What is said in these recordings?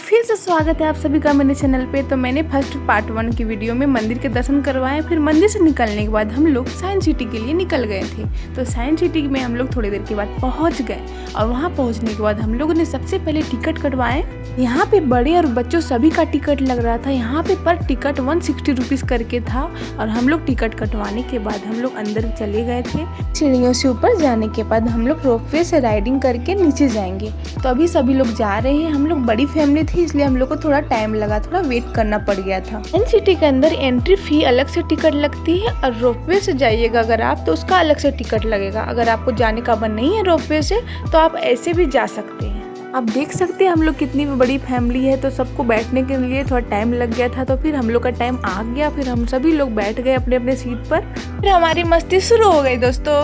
फिर से स्वागत है आप सभी का मेरे चैनल पे। तो मैंने फर्स्ट पार्ट 1 की वीडियो में मंदिर के दर्शन करवाए। फिर मंदिर से निकलने के बाद हम लोग साइंस सिटी के लिए निकल गए थे। तो साइंस सिटी में हम लोग थोड़ी देर के बाद पहुंच गए और वहां पहुंचने के बाद हम लोगों ने सबसे पहले टिकट कटवाए। यहाँ पे बड़े और बच्चों सभी का टिकट लग रहा था। यहाँ पे पर टिकट 160 रुपीज़ करके था और हम लोग टिकट कटवाने के बाद हम लोग अंदर चले गए थे। सीढ़ियों से ऊपर जाने के बाद हम लोग रोपवे से राइडिंग करके नीचे जाएंगे। तो अभी सभी लोग जा रहे हैं। हम लोग बड़ी फैमिली थी इसलिए हम लोग को थोड़ा टाइम लगा, थोड़ा वेट करना पड़ गया था। साइंस सिटी के अंदर एंट्री फी अलग से टिकट लगती है और रोपवे से जाइएगा अगर आप तो उसका अलग से टिकट लगेगा। अगर आपको जाने का मन नहीं है रोपवे से तो आप ऐसे भी जा सकते हैं। आप देख सकते हैं हम लोग कितनी बड़ी फैमिली है, तो सबको बैठने के लिए थोड़ा टाइम लग गया था। तो फिर हम लोग का टाइम आ गया, फिर हम सभी लोग बैठ गए अपने अपने सीट पर। फिर हमारी मस्ती शुरू हो गई दोस्तों।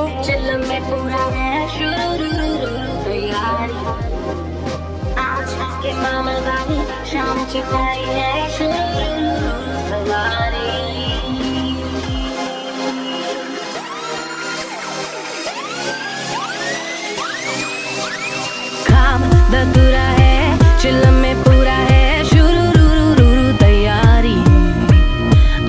दतुरा है चिल्लम में पूरा है शुरू तैयारी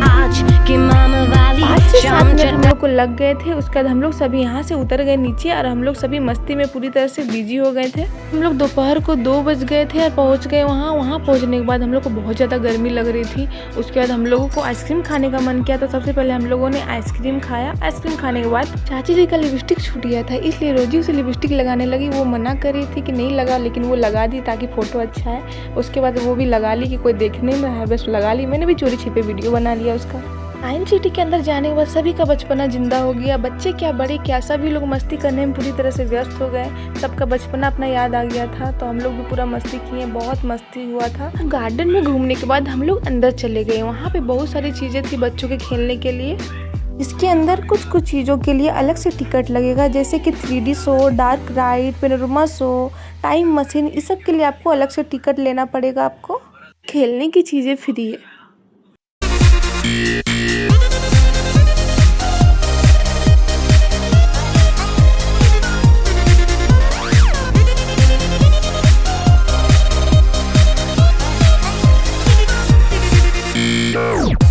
आज की मामा वाली 5 से 7 मिनट हम लोग को लग गए थे। उसके बाद हम लोग सभी यहाँ से उतर गए नीचे और हम लोग सभी मस्ती में पूरी तरह से बिजी हो गए थे। हम लोग दोपहर को 2 बज गए थे और पहुँच गए वहाँ पहुँचने के बाद हम लोग को बहुत ज़्यादा गर्मी लग रही थी। उसके बाद हम लोगों को आइसक्रीम खाने का मन किया। तो सबसे पहले हम लोगों ने आइसक्रीम खाया। आइसक्रीम खाने के बाद चाची जी का लिपस्टिक छूट गया था, इसलिए रोजी उसे लिपस्टिक लगाने लगी। वो मना कर रही थी कि नहीं लगा, लेकिन वो लगा दी ताकि फ़ोटो अच्छा है। उसके बाद वो भी लगा ली कि कोई देखने में है, बस लगा ली। मैंने भी चोरी छिपे वीडियो बना लिया उसका। साइंस सिटी के अंदर जाने के बाद सभी का बचपना जिंदा हो गया। बच्चे क्या बड़े क्या सभी लोग मस्ती करने में पूरी तरह से व्यस्त हो गए। सबका बचपना अपना याद आ गया था। तो हम लोग भी पूरा मस्ती किए, बहुत मस्ती हुआ था। गार्डन में घूमने के बाद हम लोग अंदर चले गए। वहाँ पे बहुत सारी चीज़ें थी बच्चों के खेलने के लिए। इसके अंदर कुछ चीज़ों के लिए अलग से टिकट लगेगा, जैसे कि 3D show, dark ride, panorama show, time machine. इस सब के लिए आपको अलग से टिकट लेना पड़ेगा। आपको खेलने की चीज़ें फ्री है।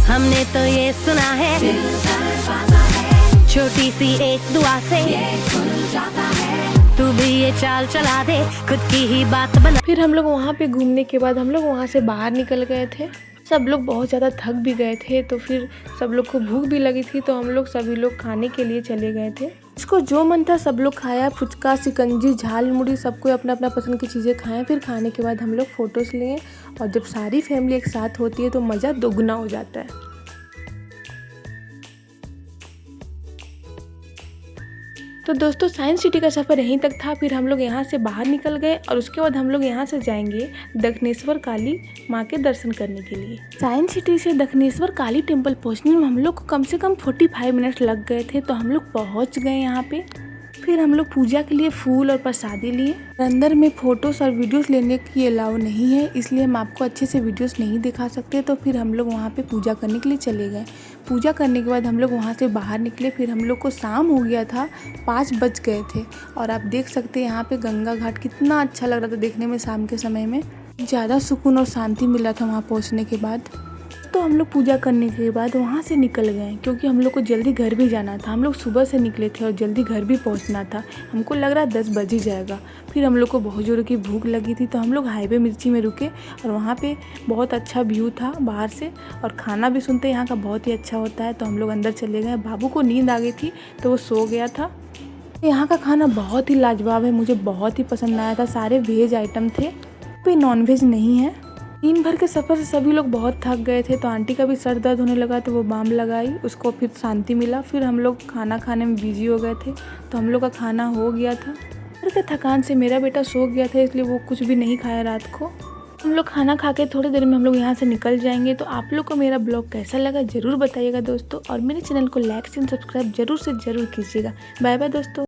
हमने तो ये सुना है छोटी सी एक दुआ से तू भी ये चाल चला दे, खुद की ही बात बना। फिर हम लोग वहाँ पे घूमने के बाद हम लोग वहाँ से बाहर निकल गए थे। सब लोग बहुत ज़्यादा थक भी गए थे, तो फिर सब लोग को भूख भी लगी थी। तो हम लोग सभी लोग खाने के लिए चले गए थे। इसको जो मन था सब लोग खाया, फुचका, शिकंजी, झाल मुड़ी, सबको अपना अपना पसंद की चीज़ें खाएं। फिर खाने के बाद हम लोग फ़ोटोज़ लिए और जब सारी फैमिली एक साथ होती है तो मज़ा दोगुना हो जाता है। तो दोस्तों साइंस सिटी का सफ़र यहीं तक था। फिर हम लोग यहाँ से बाहर निकल गए और उसके बाद हम लोग यहाँ से जाएंगे दक्षिणेश्वर काली माँ के दर्शन करने के लिए। साइंस सिटी से दक्षिणेश्वर काली टेम्पल पहुँचने में हम लोग को कम से कम 45 मिनट लग गए थे। तो हम लोग पहुँच गए यहाँ पे। फिर हम लोग पूजा के लिए फूल और प्रसादी लिए। अंदर में फ़ोटोज़ और वीडियोस लेने की अलाउ नहीं है, इसलिए हम आपको अच्छे से वीडियोस नहीं दिखा सकते। तो फिर हम लोग वहाँ पे पूजा करने के लिए चले गए। पूजा करने के बाद हम लोग वहाँ से बाहर निकले। फिर हम लोग को शाम हो गया था, 5 बज गए थे। और आप देख सकते हैं यहाँ पे गंगा घाट कितना अच्छा लग रहा था देखने में। शाम के समय में ज़्यादा सुकून और शांति मिला था वहाँ पहुँचने के बाद। तो हम लोग पूजा करने के बाद वहाँ से निकल गए, क्योंकि हम लोग को जल्दी घर भी जाना था। हम लोग सुबह से निकले थे और जल्दी घर भी पहुँचना था। हमको लग रहा 10 बज ही जाएगा। फिर हम लोग को बहुत ज़ोर की भूख लगी थी, तो हम लोग हाईवे मिर्ची में रुके और वहाँ पे बहुत अच्छा व्यू था बाहर से और खाना भी सुनते यहाँ का बहुत ही अच्छा होता है। तो हम लोग अंदर चले गए। बाबू को नींद आ गई थी तो वो सो गया था। यहाँ का खाना बहुत ही लाजवाब है, मुझे बहुत ही पसंद आया था। सारे वेज आइटम थे, कोई नॉन वेज नहीं है। दिन भर के सफ़र से सभी लोग बहुत थक गए थे। तो आंटी का भी सर दर्द होने लगा तो वो बाम लगाई, उसको फिर शांति मिला। फिर हम लोग खाना खाने में बिजी हो गए थे। तो हम लोग का खाना हो गया था। घर के थकान से मेरा बेटा सो गया था, इसलिए वो कुछ भी नहीं खाया रात को। हम लोग खाना खा के थोड़ी देर में हम लोग यहाँ से निकल जाएंगे। तो आप लोग को मेरा ब्लॉग कैसा लगा ज़रूर बताइएगा दोस्तों, और मेरे चैनल को लाइक एंड सब्सक्राइब ज़रूर से ज़रूर कीजिएगा। बाय बाय दोस्तों।